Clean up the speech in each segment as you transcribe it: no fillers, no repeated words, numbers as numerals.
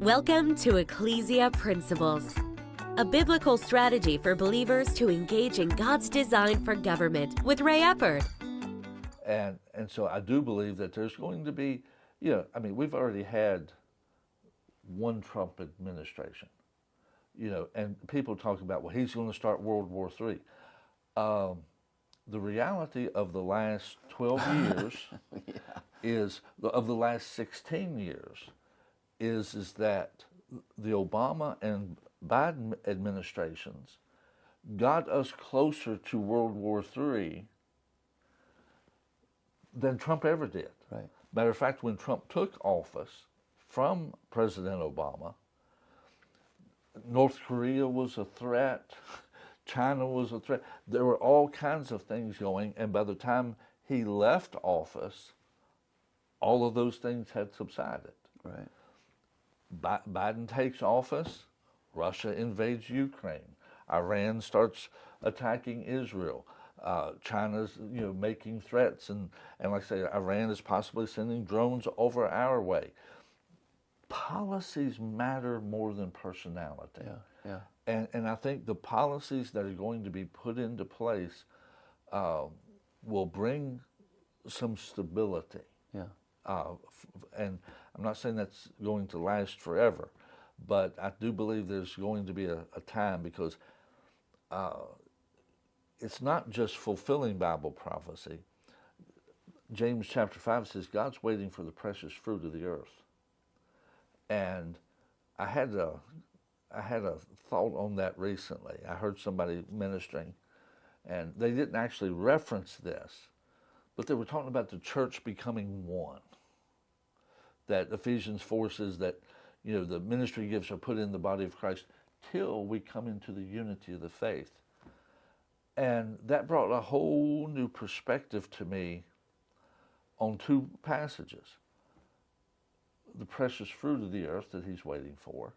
Welcome to Ecclesia Principles, a biblical strategy for believers to engage in God's design for government with Ray Eppard. And so I do believe that there's going to be, we've already had one Trump administration, and people talk about, well, he's going to start World War III. The reality of the last 12 years of the last 16 years, is that the Obama and Biden administrations got us closer to World War III than Trump ever did. Right. Matter of fact, when Trump took office from President Obama, North Korea was a threat, China was a threat. There were all kinds of things going, and by the time he left office, all of those things had subsided. Right. Biden takes office, Russia invades Ukraine, Iran starts attacking Israel, China's making threats, and like I say, Iran is possibly sending drones over our way. Policies matter more than personality. Yeah. And I think the policies that are going to be put into place will bring some stability. Yeah. And I'm not saying that's going to last forever, but I do believe there's going to be a time, because it's not just fulfilling Bible prophecy. James chapter 5 says God's waiting for the precious fruit of the earth. And I had a thought on that recently. I heard somebody ministering, and they didn't actually reference this, but they were talking about the church becoming one. That Ephesians 4 says that, the ministry gifts are put in the body of Christ till we come into the unity of the faith. And that brought a whole new perspective to me on two passages. The precious fruit of the earth that he's waiting for,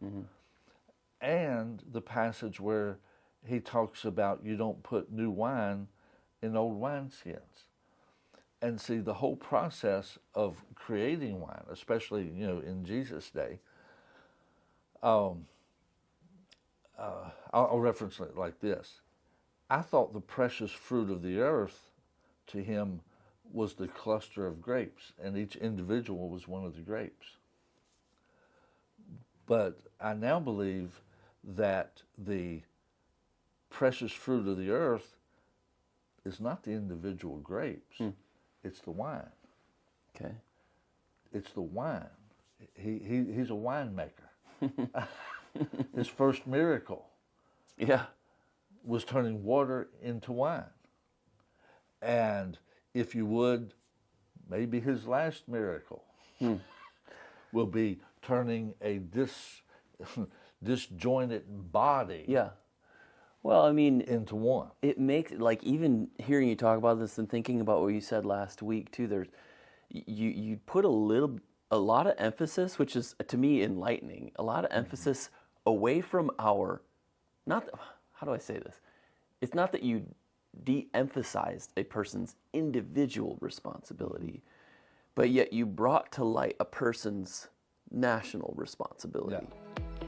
and the passage where he talks about you don't put new wine in old wineskins. And see, the whole process of creating wine, especially, in Jesus' day, I'll reference it like this. I thought the precious fruit of the earth to him was the cluster of grapes, and each individual was one of the grapes. But I now believe that the precious fruit of the earth is not the individual grapes. It's the wine. Okay. It's the wine. He's a winemaker. His first miracle was turning water into wine. And if you would, maybe his last miracle will be turning a disjointed body Well, into one. it makes, even hearing you talk about this and thinking about what you said last week too, there's you put a lot of emphasis, which is to me enlightening, a lot of emphasis away from how do I say this? It's not that you de-emphasized a person's individual responsibility, but yet you brought to light a person's national responsibility.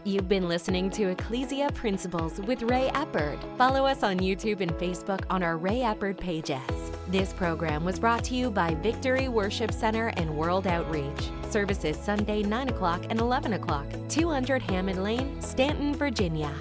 You've been listening to Ecclesia Principles with Ray Eppard. Follow us on YouTube and Facebook on our Ray Eppard pages. This program was brought to you by Victory Worship Center and World Outreach. Services Sunday 9 o'clock and 11 o'clock, 200 Hammond Lane, Stanton, Virginia.